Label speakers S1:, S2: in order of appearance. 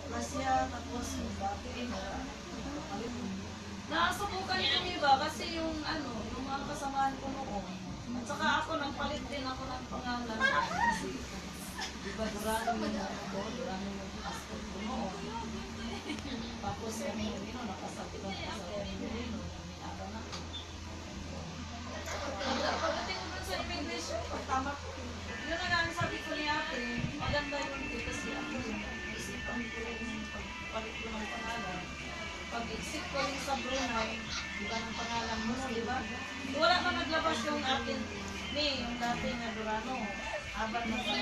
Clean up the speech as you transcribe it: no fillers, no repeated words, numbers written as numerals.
S1: na siya, tapos yung dati na kapalit.
S2: Nasubukan ko iba kasi yung ano, yung mga kasamahan ko noon. At saka ako nagpalit din ako ng pangalan. Kasi, di ba Durano yung ako, Durano yung passport ko noon. Tapos kami yung nakasabi ko sa Pilipino, namiaban ako. Pagdating ko dun sa immigration, tama ko. Yun na nga ang sabi ko ni ate, maganda yun kasi ako yung isipan ko yung pagpalit ko ng pangalan. Pag-exit ko rin sa Brunei, iba ng pangalan mo, di ba? Wala pa naglabas yung akin, yung dati na Durano. Aban na sa